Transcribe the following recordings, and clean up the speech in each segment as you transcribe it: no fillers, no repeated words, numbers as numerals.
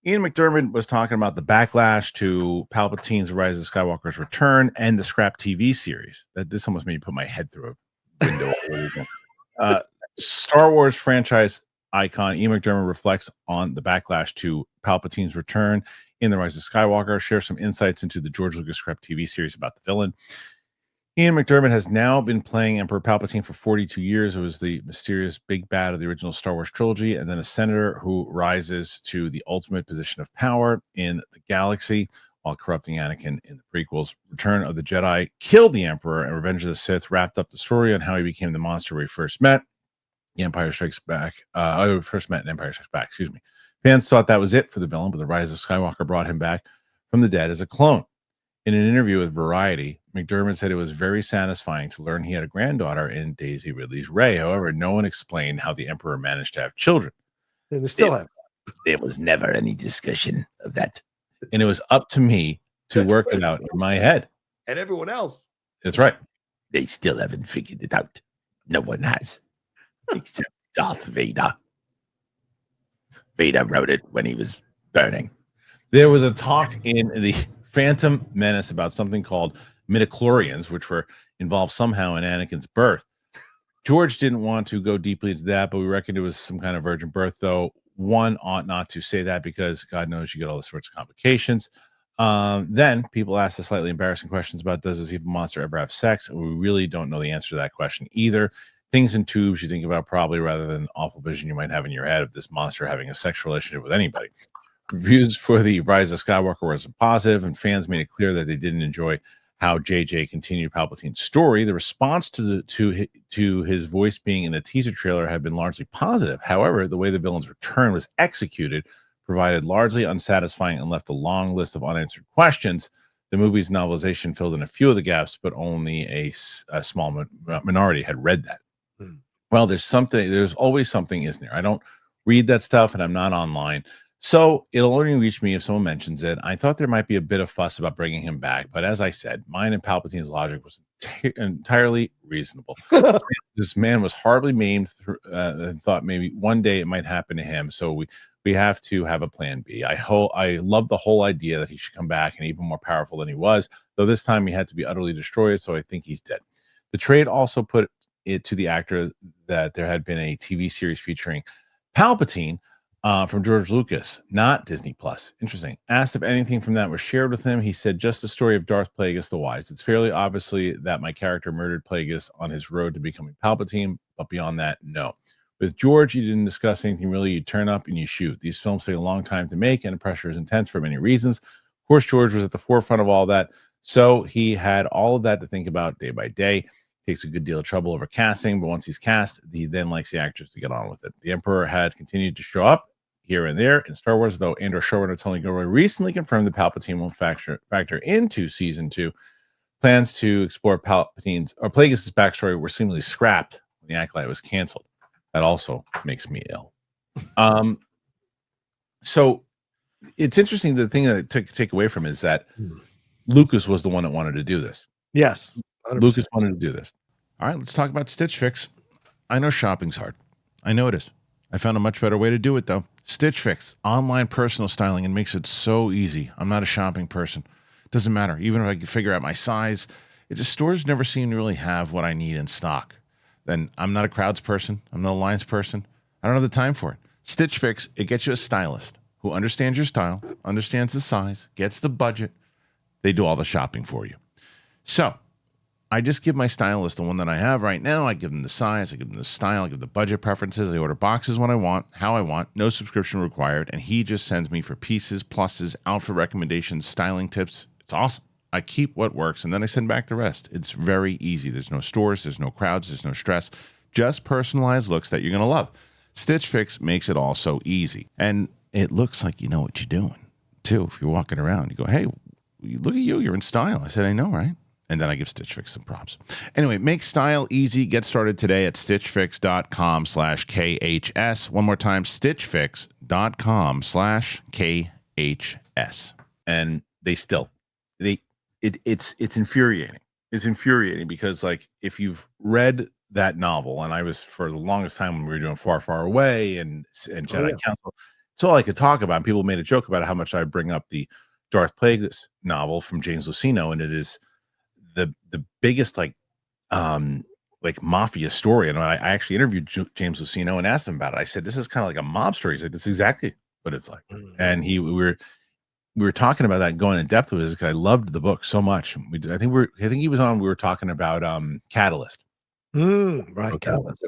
Ian McDiarmid was talking about the backlash to Palpatine's Rise of Skywalker's Return and the Scrap TV series. This almost made me put my head through a window. Star Wars franchise icon Ian McDiarmid reflects on the backlash to Palpatine's return in The Rise of Skywalker, shares some insights into the George Lucas Scrap TV series about the villain. Ian McDiarmid has now been playing Emperor Palpatine for 42 years. It was the mysterious big bad of the original Star Wars trilogy, and then a senator who rises to the ultimate position of power in the galaxy while corrupting Anakin in the prequels. Return of the Jedi killed the Emperor, and Revenge of the Sith wrapped up the story on how he became the monster we first met. The Empire Strikes Back. First met in Empire Strikes Back, excuse me. Fans thought that was it for the villain, but The Rise of Skywalker brought him back from the dead as a clone. In an interview with Variety, McDiarmid said it was very satisfying to learn he had a granddaughter in Daisy Ridley's Rey. However, no one explained how the Emperor managed to have children. And they still have. There was never any discussion of that. And it was up to me to work it out in my head. And everyone else. That's right. They still haven't figured it out. No one has. Except Darth Vader. Vader wrote it when he was burning. There was a talk in the Phantom Menace about something called midichlorians, which were involved somehow in Anakin's birth. George didn't want to go deeply into that, but we reckoned it was some kind of virgin birth, though one ought not to say that because God knows you get all those sorts of complications. Then people asked the slightly embarrassing questions about, does this evil monster ever have sex? And we really don't know the answer to that question either. Things in tubes you think about probably rather than awful vision you might have in your head of this monster having a sexual relationship with anybody. Reviews for The Rise of Skywalker was positive, and fans made it clear that they didn't enjoy how JJ continued Palpatine's story. The response to his voice being in the teaser trailer had been largely positive. However, the way the villain's return was executed provided largely unsatisfying and left a long list of unanswered questions. The movie's novelization filled in a few of the gaps, but only a small minority had read that. Well, there's always something, isn't there? I don't read that stuff, and I'm not online. So it'll only reach me if someone mentions it. I thought there might be a bit of fuss about bringing him back, but as I said, mine and Palpatine's logic was entirely reasonable. This man was horribly maimed and thought maybe one day it might happen to him. So we have to have a plan B. I love the whole idea that he should come back and even more powerful than he was, though this time he had to be utterly destroyed. So I think he's dead. The trade also put it to the actor that there had been a TV series featuring Palpatine from George Lucas, not Disney Plus. Interesting. Asked if anything from that was shared with him, he said, just the story of Darth Plagueis the Wise. It's fairly obviously that my character murdered Plagueis on his road to becoming Palpatine, but beyond that, no. With George, you didn't discuss anything really. You turn up and you shoot. These films take a long time to make, and the pressure is intense for many reasons. Of course, George was at the forefront of all that, so he had all of that to think about day by day. Takes a good deal of trouble over casting, but once he's cast, he then likes the actors to get on with it. The Emperor had continued to show up here and there in Star Wars, though Andor showrunner Tony Gilroy recently confirmed that Palpatine won't factor into season 2. Plans to explore Palpatine's or Plagueis' backstory were seemingly scrapped when the Acolyte was canceled. That also makes me ill. So it's interesting. The thing that I take away from is that Lucas was the one that wanted to do this. Yes. 100%. Lucas wanted to do this. All right, let's talk about Stitch Fix. I know shopping's hard. I know it is. I found a much better way to do it, though. Stitch Fix, online personal styling, and makes it so easy. I'm not a shopping person. It doesn't matter. Even if I can figure out my size, stores never seem to really have what I need in stock. Then I'm not a crowds person. I'm not a lines person. I don't have the time for it. Stitch Fix, it gets you a stylist who understands your style, understands the size, gets the budget. They do all the shopping for you. So I just give my stylist the one that I have right now. I give them the size, I give them the style, I give the budget preferences. I order boxes when I want, how I want, no subscription required. And he just sends me for pieces, pluses, outfit recommendations, styling tips. It's awesome. I keep what works and then I send back the rest. It's very easy. There's no stores, there's no crowds, there's no stress. Just personalized looks that you're going to love. Stitch Fix makes it all so easy. And it looks like you know what you're doing, too. If you're walking around, you go, hey, look at you. You're in style. I said, I know, right? And then I give Stitch Fix some props. Anyway, make style easy. Get started today at stitchfix.com/KHS. One more time, stitchfix.com/KHS. And it's infuriating. It's infuriating because, like, if you've read that novel, and I was for the longest time when we were doing Far, Far Away and Jedi Council, It's all I could talk about. People made a joke about how much I bring up the Darth Plagueis novel from James Luceno, and it is the biggest like mafia story. And I actually interviewed James Luceno and asked him about it. I said, "This is kind of like a mob story." He's like, "This is exactly what it's like." And we were talking about that, going in depth with it, because I loved the book so much. I think he was on. We were talking about Catalyst, Right, Catalyst,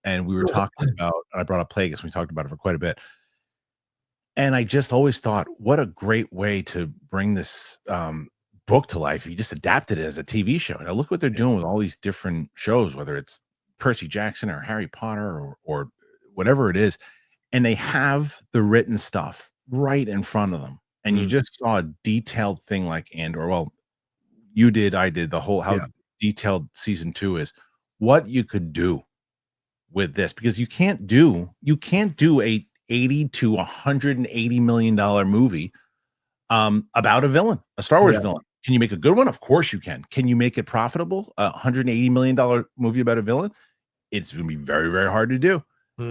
and we were talking about. I brought up Plagueis. We talked about it for quite a bit. And I just always thought, what a great way to bring this book to life. You just adapted it as a TV show. And look what they're doing with all these different shows, whether it's Percy Jackson or Harry Potter or whatever it is. And they have the written stuff right in front of them. And you just saw a detailed thing like Andor. Well, you did, I did, the whole how detailed season 2 is, what you could do with this, because you can't do a $80 to $180 million movie about a villain, a Star Wars villain. Can you make a good one? Of course you can. Can you make it profitable? $180 million movie about a villain? It's going to be very, very hard to do.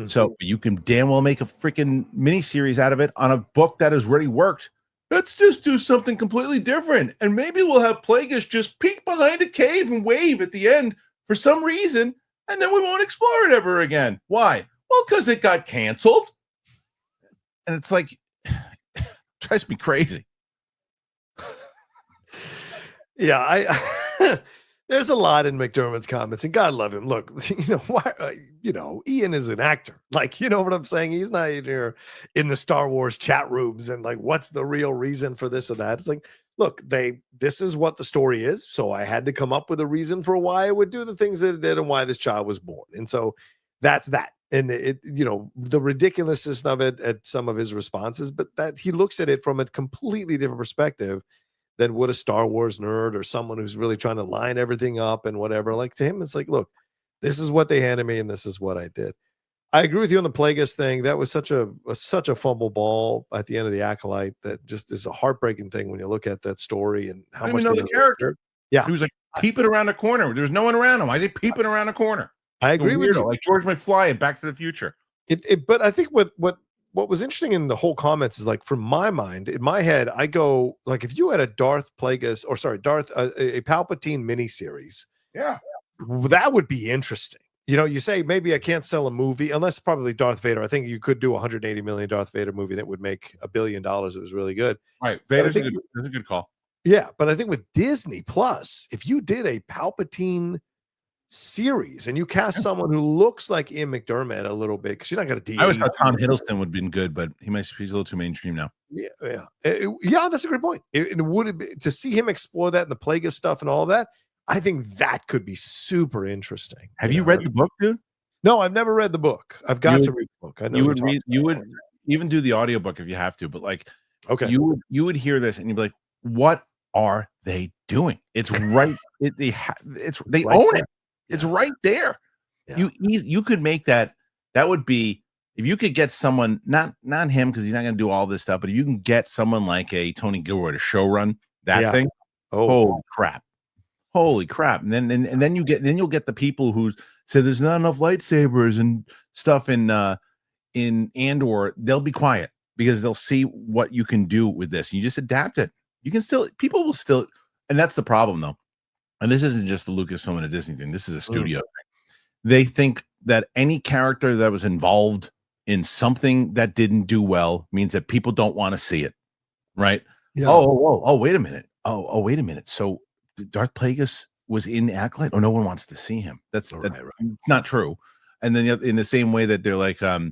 So you can damn well make a freaking miniseries out of it on a book that has already worked. Let's just do something completely different. And maybe we'll have Plagueis just peek behind a cave and wave at the end for some reason, and then we won't explore it ever again. Why? Well, because it got canceled. And it's like, it drives me crazy. Yeah, there's a lot in McDiarmid's comments, and God love him. Look, why? Ian is an actor. Like, you know what I'm saying? He's not here in the Star Wars chat rooms and like, what's the real reason for this or that? It's like, look, this is what the story is. So I had to come up with a reason for why I would do the things that it did and why this child was born. And so that's that. And the ridiculousness of it at some of his responses, but that he looks at it from a completely different perspective than would a Star Wars nerd or someone who's really trying to line everything up and whatever. Like, to him, it's like, look, this is what they handed me and this is what I did. I agree with you on the Plagueis thing. That was such a fumble ball at the end of the Acolyte that just is a heartbreaking thing when you look at that story and how much know the character. Yeah, he was like peeping around the corner. There's no one around him. Why is he peeping around the corner? I agree with you. Like George McFly in Back to the Future. But I think what was interesting in the whole comments is, like, from my mind, in my head, I go, like, if you had a a Palpatine miniseries, that would be interesting. You say maybe I can't sell a movie unless probably Darth Vader. I think you could do a $180 million Darth Vader movie that would make $1 billion. It was really good. Right. Vader's a good call. Yeah. But I think with Disney Plus, if you did a Palpatine series and you cast someone who looks like Ian McDiarmid a little bit, because you're not going to I always thought Tom Hiddleston would have been good, but he's a little too mainstream now. Yeah. That's a great point. It would be, to see him explore that and the Plagueis stuff and all that. I think that could be super interesting. Have you read the book, dude? No, I've never read the book. I've got to read the book. I know you would even do the audiobook if you have to, but like, okay, you would hear this and you'd be like, what are they doing? It's right. They right own there. It. It's right there. Yeah. You could make that. That would be, if you could get someone, not him, because he's not going to do all this stuff, but if you can get someone like a Tony Gilroy to showrun that thing, holy crap! And then you'll get the people who say there's not enough lightsabers and stuff in Andor. They'll be quiet because they'll see what you can do with this. You just adapt it. You can still, people will still, and that's the problem though. And this isn't just the Lucasfilm and a Disney thing. This is a studio thing. They think that any character that was involved in something that didn't do well means that people don't want to see it, right? Yeah. Oh, wait a minute. Oh, wait a minute. So Darth Plagueis was in the Acolyte? Oh, no one wants to see him. That's right. It's not true. And then in the same way that they're like, what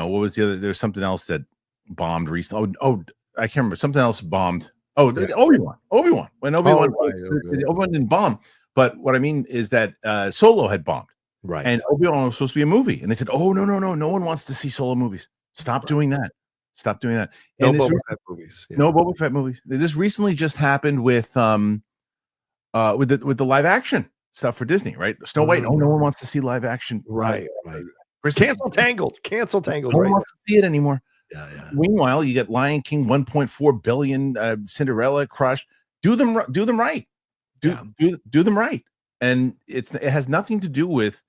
was the other? There's something else that bombed recently. Oh, I can't remember. Something else bombed. Oh, yeah. Obi-Wan. When Obi-Wan didn't bomb. But what I mean is that Solo had bombed. Right. And Obi-Wan was supposed to be a movie. And they said, oh, no. No one wants to see Solo movies. Stop doing that. Stop doing that. No Boba Fett movies. Yeah. No Boba Fett movies. This recently just happened with the live action stuff for Disney, right? Snow White. Oh, no one wants to see live action. Right. Cancel Tangled. No one wants to see it anymore. Yeah. Meanwhile, you get Lion King, 1.4 billion, Cinderella, Crush. Do them right. Do them right. And it has nothing to do with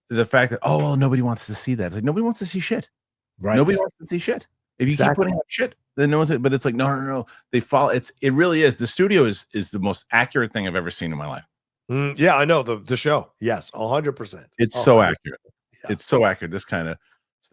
the fact that nobody wants to see that. It's like, nobody wants to see shit. Right. Nobody wants to see shit. If you keep putting out shit, then no one's. But it's like no. They follow. It really is. The studio is the most accurate thing I've ever seen in my life. Yeah, I know the show. Yes, 100%. It's so accurate. Yeah. It's so accurate. This kind of